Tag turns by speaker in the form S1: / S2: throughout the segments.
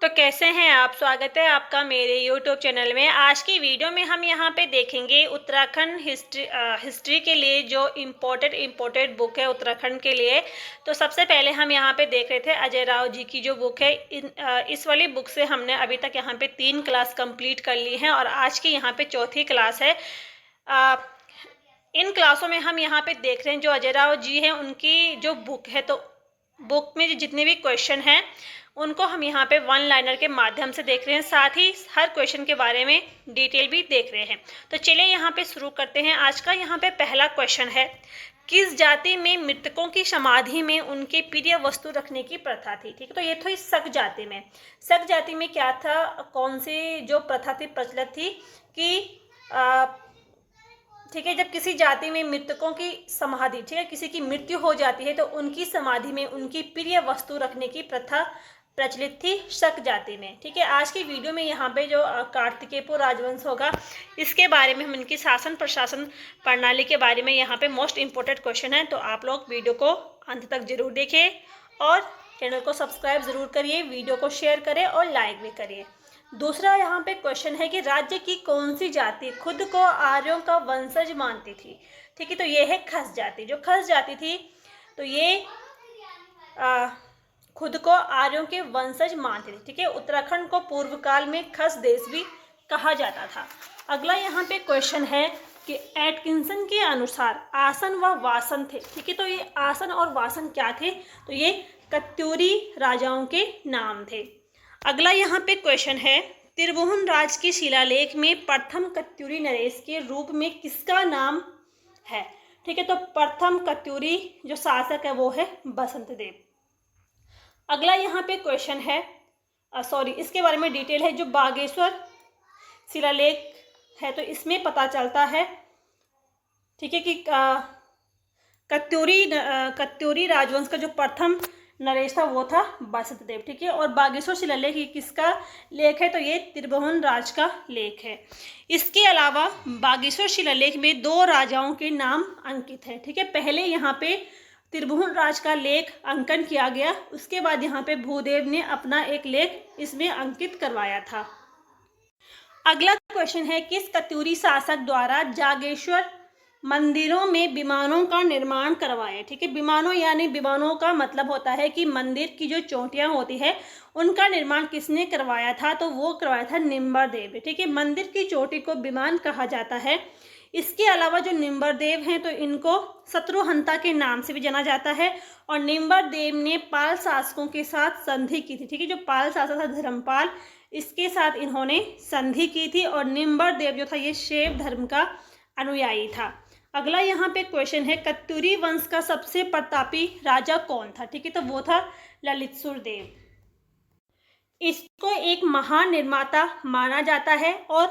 S1: तो कैसे हैं आप। स्वागत है आपका मेरे YouTube चैनल में। आज की वीडियो में हम यहाँ पे देखेंगे उत्तराखंड हिस्ट्री के लिए जो इम्पोर्टेंट बुक है उत्तराखंड के लिए। तो सबसे पहले हम यहाँ पे देख रहे थे अजय राव जी की जो बुक है। इस वाली बुक से हमने अभी तक यहाँ पे 3 क्लास कंप्लीट कर ली हैं और आज की यहाँ पे चौथी क्लास है। इन क्लासों में हम यहाँ पे देख रहे हैं जो अजय राव जी हैं उनकी जो बुक है, तो बुक में जितने भी क्वेश्चन हैं उनको हम यहाँ पे वन लाइनर के माध्यम से देख रहे हैं, साथ ही हर क्वेश्चन के बारे में डिटेल भी देख रहे हैं। तो चलिए यहाँ पे शुरू करते हैं। आज का यहाँ पे पहला क्वेश्चन है, किस जाति में मृतकों की समाधि में उनके प्रिय वस्तु रखने की प्रथा थी। ठीक है, तो ये थी शक जाति में। शक जाति में क्या था, कौन सी जो प्रथा थी प्रचलित थी कि ठीक है, जब किसी जाति में मृतकों की समाधि, ठीक है, किसी की मृत्यु हो जाती है तो उनकी समाधि में उनकी प्रिय वस्तु रखने की प्रथा प्रचलित थी शक जाति में। ठीक है, आज की वीडियो में यहाँ पे जो कार्तिकेयपुर राजवंश होगा इसके बारे में हम इनकी शासन प्रशासन प्रणाली के बारे में यहाँ पे मोस्ट इम्पोर्टेंट क्वेश्चन है। तो आप लोग वीडियो को अंत तक जरूर देखें और चैनल को सब्सक्राइब जरूर करिए, वीडियो को शेयर करें और लाइक भी करिए। दूसरा यहाँ पे क्वेश्चन है कि राज्य की कौन सी जाति खुद को आर्यों का वंशज मानती थी। ठीक है, तो ये है खस जाति। जो खस जाति थी तो ये खुद को आर्यों के वंशज मानती थी। ठीक है, उत्तराखंड को पूर्व काल में खस देश भी कहा जाता था। अगला यहाँ पे क्वेश्चन है कि एटकिंसन के अनुसार आसन व वासन थे। ठीक है, तो ये आसन और वासन क्या थे, तो ये कत्यूरी राजाओं के नाम थे। अगला यहाँ पे क्वेश्चन है, त्रिभुवन राज के शिलालेख में प्रथम कत्यूरी नरेश के रूप में किसका नाम है। ठीक है, तो प्रथम कत्यूरी जो शासक है वो है बसंत देव। अगला यहाँ पे क्वेश्चन है, इसके बारे में डिटेल है। जो बागेश्वर शिलालेख है तो इसमें पता चलता है, ठीक है, कि कत्यूरी राजवंश का जो प्रथम नरेश था वो था बसंत देव। ठीक है, और बागेश्वर शिलालेख किसका लेख है, तो ये त्रिभुवन राज का लेख है। इसके अलावा बागेश्वर शिलालेख में 2 राजाओं के नाम अंकित हैं। ठीक है, पहले यहाँ पे त्रिभुवन राज का लेख अंकन किया गया, उसके बाद यहाँ पे भूदेव ने अपना एक लेख इसमें अंकित करवाया था। अगला क्वेश्चन है, किस कत्यूरी शासक द्वारा जागेश्वर मंदिरों में विमानों का निर्माण करवाया। ठीक है, विमानों यानी विमानों का मतलब होता है कि मंदिर की जो चोटियां होती है उनका निर्माण किसने करवाया था, तो वो करवाया था निम्बर देव। ठीक है, मंदिर की चोटी को विमान कहा जाता है। इसके अलावा जो निम्बर देव हैं तो इनको शत्रुहंता के नाम से भी जाना जाता है और निम्बर देव ने पाल शासकों के साथ संधि की थी। ठीक है, जो पाल शासक था धर्मपाल, इसके साथ इन्होंने संधि की थी और निम्बर देव जो था ये शैव धर्म का अनुयायी था। अगला यहाँ पे क्वेश्चन है, कत्यूरी वंश का सबसे प्रतापी राजा कौन था। ठीक है, तो वो था ललितसुर देव। इसको एक महान निर्माता माना जाता है और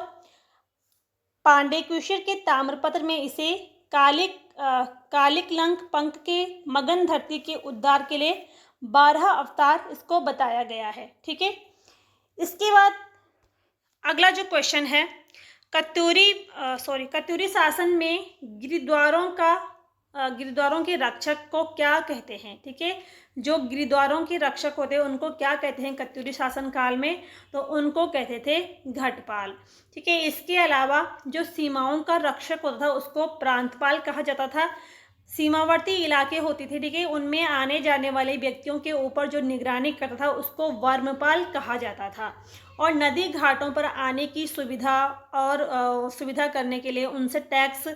S1: पांडेकुशर के ताम्रपत्र में इसे कालिकलंक पंख के मगन धरती के उद्धार के लिए 12 अवतार इसको बताया गया है। ठीक है, इसके बाद अगला जो क्वेश्चन है, कत्यूरी शासन में गिरिद्वारों के रक्षक को क्या कहते हैं। ठीक है, जो गिरिद्वारों के रक्षक होते हैं उनको क्या कहते हैं कत्यूरी शासन काल में, तो उनको कहते थे घटपाल। ठीक है, इसके अलावा जो सीमाओं का रक्षक होता था उसको प्रांतपाल कहा जाता था। सीमावर्ती इलाके होते थे, ठीक है, उनमें आने जाने वाले व्यक्तियों के ऊपर जो निगरानी करता था उसको वर्मपाल कहा जाता था। और नदी घाटों पर आने की सुविधा करने के लिए उनसे टैक्स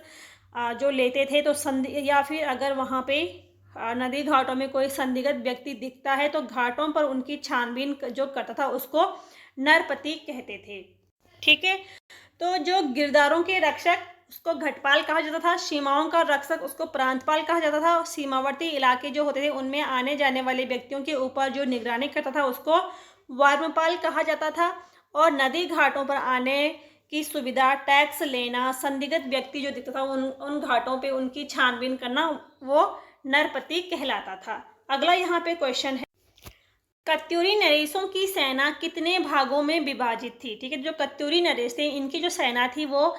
S1: जो लेते थे, तो या फिर अगर वहाँ पे नदी घाटों में कोई संदिग्ध व्यक्ति दिखता है तो घाटों पर उनकी छानबीन जो करता था उसको नरपति कहते थे। ठीक है, तो जो गिरदारों के रक्षक उसको घटपाल कहा जाता था, सीमाओं का रक्षक उसको प्रांतपाल कहा जाता था, सीमावर्ती इलाके जो होते थे उनमें आने जाने वाले व्यक्तियों के ऊपर जो निगरानी करता था उसको वर्मपाल कहा जाता था, और नदी घाटों पर आने की सुविधा, टैक्स लेना, संदिग्ध व्यक्ति जो दिखता था उन घाटों पे उनकी छानबीन करना, वो नरपति कहलाता था। अगला यहाँ पे क्वेश्चन है, कत्यूरी नरेशों की सेना कितने भागों में विभाजित थी। ठीक है, जो कत्यूरी नरेश थे इनकी जो सेना थी वो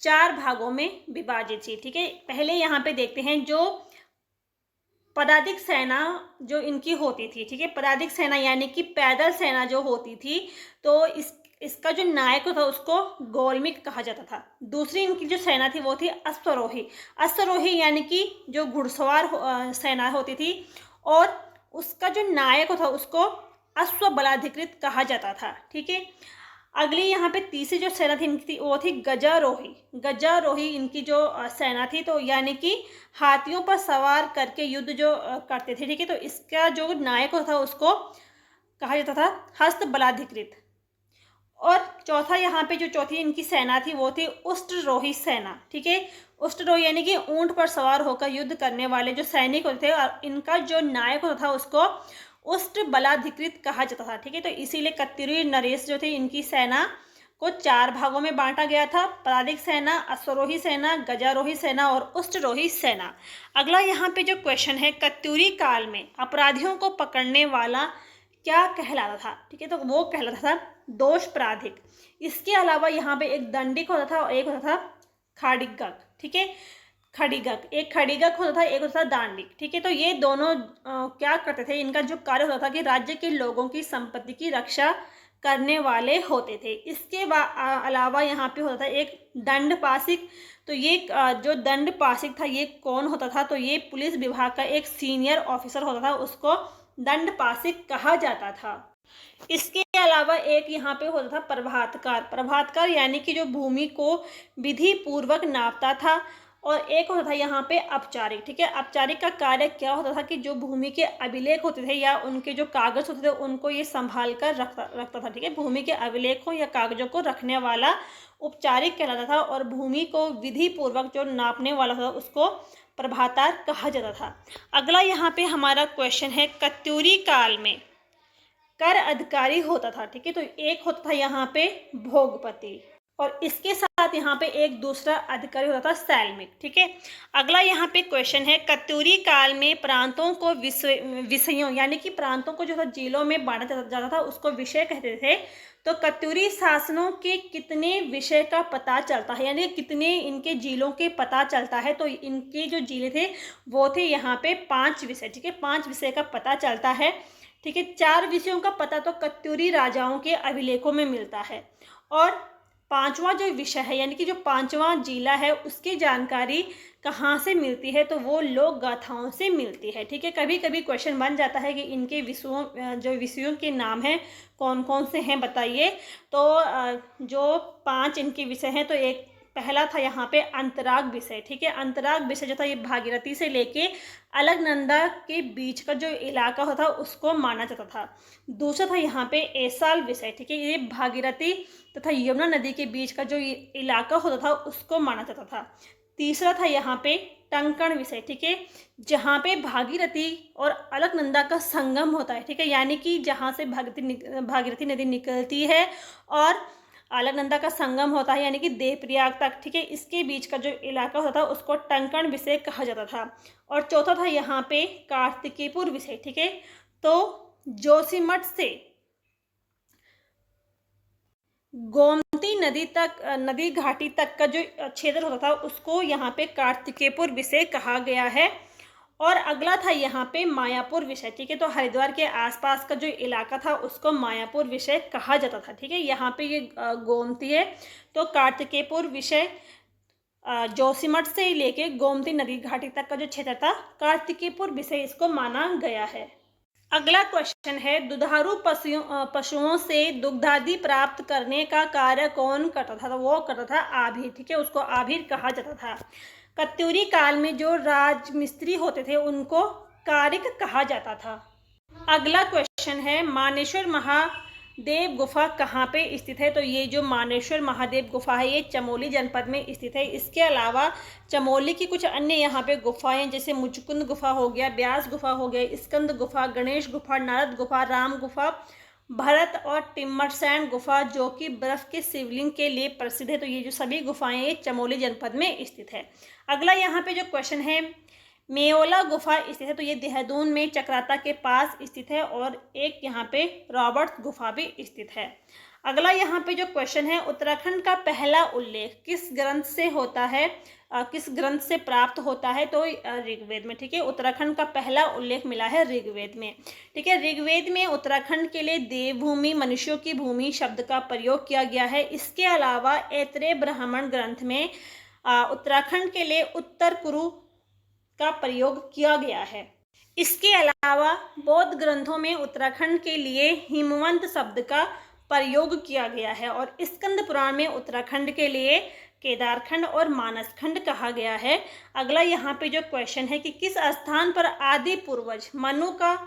S1: 4 भागों में विभाजित थी। ठीक है, पहले यहाँ पे देखते हैं जो पदातिक सेना जो इनकी होती थी, ठीक है, पदातिक सेना यानी कि पैदल सेना जो होती थी, तो इसका जो नायक था उसको गोलमिक कहा जाता था। दूसरी इनकी जो सेना थी वो थी अश्वरोही। अश्वरोही यानी कि जो घुड़सवार सेना होती थी, और उसका जो नायक था उसको अश्वबलाधिकृत कहा जाता था, ठीक है। अगली यहाँ पे तीसरी जो सेना थी इनकी वो थी गजारोही। गजारोही इनकी जो सेना थी, तो यानी कि हाथियों पर सवार करके युद्ध जो करते थे, ठीक है। तो इसका जो नायक था उसको कहा जाता था हस्तबलाधिकृत। और चौथा यहाँ पे जो चौथी इनकी सेना थी वो थी उष्ट्रोही सेना, ठीक है। उष्ट्रोही यानी कि ऊंट पर सवार होकर युद्ध करने वाले जो सैनिक होते थे, और इनका जो नायक होता था उसको उष्ट बलाधिकृत कहा जाता था, ठीक है। तो इसीलिए कत्यूरी नरेश जो थे इनकी सेना को 4 भागों में बांटा गया था: पदातिक सेना, अश्वरोही सेना, गजारोही सेना और उष्ट्रोही सेना। अगला यहाँ पे जो क्वेश्चन है, कत्यूरी काल में अपराधियों को पकड़ने वाला क्या कहलाता था, ठीक है। तो वो कहलाता था दोषप्राधिक। इसके अलावा यहाँ पे एक दंडिक होता था और एक होता था खड़िगक, ठीक है। खड़िगक, एक खड़िगक होता था, एक होता था दांडिक, ठीक है। तो ये दोनों क्या करते थे, इनका जो कार्य होता था कि राज्य के लोगों की संपत्ति की रक्षा करने वाले होते थे। इसके अलावा यहाँ पे होता था एक दंडपाशिक। तो ये जो दंडपाशिक था ये कौन होता था, तो ये पुलिस विभाग का एक सीनियर ऑफिसर होता था, उसको दंडपाशिक कहा जाता था। इसके अलावा एक यहाँ पे होता था प्रभातकार। प्रभातकार यानी कि जो भूमि को विधि पूर्वक नापता था, और एक होता था यहाँ पे औपचारिक, ठीक है। औपचारिक का कार्य क्या होता था कि जो भूमि के अभिलेख होते थे या उनके जो कागज होते थे उनको ये संभाल कर रखता था, ठीक है। भूमि के अभिलेखों या कागजों को रखने वाला औपचारिक कहलाता था, और भूमि को विधि पूर्वक जो नापने वाला था उसको प्रभातार कहा जाता था। अगला यहाँ पे हमारा क्वेश्चन है, कत्यूरी काल में कर अधिकारी होता था, ठीक है। तो एक होता था यहाँ पे भोगपति, और इसके साथ यहाँ पे एक दूसरा अधिकारी होता था सैल्मिक, ठीक है। अगला यहाँ पे क्वेश्चन है, कत्यूरी काल में प्रांतों को विषयों यानी कि प्रांतों को जो था जिलों में बांटा जाता था उसको विषय कहते थे। तो कत्यूरी शासनों के कितने विषय का पता चलता है, यानी कितने इनके जिलों के पता चलता है, तो इनके जो जिले थे वो थे यहाँ पे 5 विषय, ठीक है। 5 विषय का पता चलता है, ठीक है। 4 विषयों का पता तो कत्यूरी राजाओं के अभिलेखों में मिलता है, और 5वां जो विषय है यानी कि जो 5वां जिला है उसकी जानकारी कहाँ से मिलती है, तो वो लोक गाथाओं से मिलती है, ठीक है। कभी कभी क्वेश्चन बन जाता है कि इनके विषयों के नाम हैं कौन कौन से हैं बताइए। तो जो 5 इनके विषय हैं, तो एक पहला था यहाँ पे अंतराग विषय, ठीक है। अंतराग विषय जो था ये भागीरथी से लेके अलकनंदा के बीच का जो इलाका होता उसको माना जाता था। दूसरा था यहाँ पे ऐसाल विषय, ठीक है। ये भागीरथी तथा यमुना नदी के बीच का जो इलाका होता था उसको माना जाता था। तीसरा था यहाँ पे टंकण विषय, ठीक है, जहाँ पे भागीरथी और अलकनंदा का संगम होता है, ठीक है। यानी कि जहाँ से भागीरथी नदी निकलती है और अलकनंदा का संगम होता है यानी कि देवप्रयाग तक, ठीक है। इसके बीच का जो इलाका होता था उसको टंकण विषय कहा जाता था। और चौथा था यहाँ पे कार्तिकेयपुर विषय, ठीक है। तो जोशीमठ से गोमती नदी घाटी तक का जो क्षेत्र होता था उसको यहाँ पे कार्तिकेयपुर विषय कहा गया है। और अगला था यहाँ पे मायापुर विषय, ठीक है। तो हरिद्वार के आसपास का जो इलाका था उसको मायापुर विषय कहा जाता था, ठीक है। यहाँ पे ये गोमती है, तो कार्तिकेयपुर विषय जोशीमठ से लेके गोमती नदी घाटी तक का जो क्षेत्र था कार्तिकेयपुर विषय इसको माना गया है। अगला क्वेश्चन है, दुधारू पशुओं से दुग्धादि प्राप्त करने का कार्य कौन करता था, तो वो करता था आभीर, ठीक है। उसको आभीर कहा जाता था। कत्यूरी काल में जो राजमिस्त्री होते थे उनको कारिक कहा जाता था। अगला क्वेश्चन है, मानेश्वर महादेव गुफा कहाँ पे स्थित है, तो ये जो मानेश्वर महादेव गुफा है ये चमोली जनपद में स्थित है। इसके अलावा चमोली की कुछ अन्य यहाँ पे गुफाएं जैसे मुचकुंद गुफा हो गया, ब्यास गुफा हो गया, स्कंद गुफा, गणेश गुफा, नारद गुफा, राम गुफा, भरत और टिम्मरसैंड गुफा जो कि बर्फ के शिवलिंग के लिए प्रसिद्ध है। तो ये जो सभी गुफाएं ये चमोली जनपद में स्थित है। अगला यहाँ पे जो क्वेश्चन है, मेओला गुफा स्थित है, तो ये देहरादून में चक्राता के पास स्थित है, और एक यहाँ पे रॉबर्ट्स गुफा भी स्थित है। अगला यहाँ पे जो क्वेश्चन है, उत्तराखंड का पहला उल्लेख किस ग्रंथ से होता है, किस ग्रंथ से प्राप्त होता है, तो ऋग्वेद में। ठीक है, उत्तराखंड का पहला उल्लेख मिला है ऋग्वेद में। ठीक है, ऋग्वेद में उत्तराखंड के लिए देवभूमि, मनुष्यों की भूमि शब्द का प्रयोग किया गया है। इसके अलावा ऐतरेय ब्राह्मण ग्रंथ में उत्तराखंड के लिए उत्तर कुरु का प्रयोग किया गया है। इसके अलावा बौद्ध ग्रंथों में उत्तराखंड के लिए हिमवंत शब्द का प्रयोग किया गया है, और स्कंद पुराण में उत्तराखंड के लिए केदारखंड और मानसखंड कहा गया है। अगला यहाँ पे जो क्वेश्चन है कि किस स्थान पर आदि पूर्वज मनु का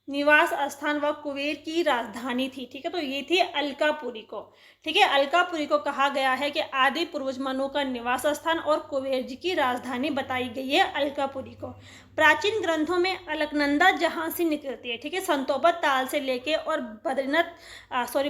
S1: निवास स्थान व कुबेर की राजधानी थी। ठीक है, तो ये थी अलकापुरी को। ठीक है, अलकापुरी को कहा गया है कि आदि पूर्वज मनु का निवास स्थान और कुबेर जी की राजधानी बताई गई है अलकापुरी को। प्राचीन ग्रंथों में अलकनंदा जहाँ से निकलती है, ठीक है, संतोबत ताल से लेके और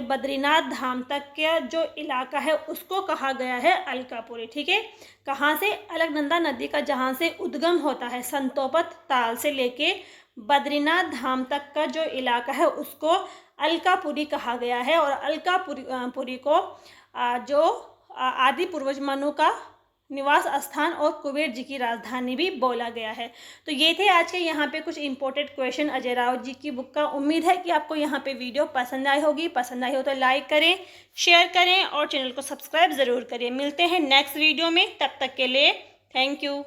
S1: बद्रीनाथ धाम तक का जो इलाका है उसको कहा गया है अलकापुरी। ठीक है, कहाँ से, अलकनंदा नदी का जहाँ से उद्गम होता है संतोबत ताल से लेके बद्रीनाथ धाम तक का जो इलाका है उसको अलकापुरी कहा गया है, और अलकापुरी को जो आदि पूर्वज मनु का निवास स्थान और कुबेर जी की राजधानी भी बोला गया है। तो ये थे आज के यहाँ पे कुछ इंपॉर्टेंट क्वेश्चन अजय राव जी की बुक का। उम्मीद है कि आपको यहाँ पे वीडियो पसंद आई होगी। पसंद आई हो तो लाइक करें, शेयर करें और चैनल को सब्सक्राइब ज़रूर करें। मिलते हैं नेक्स्ट वीडियो में, तब तक के लिए थैंक यू।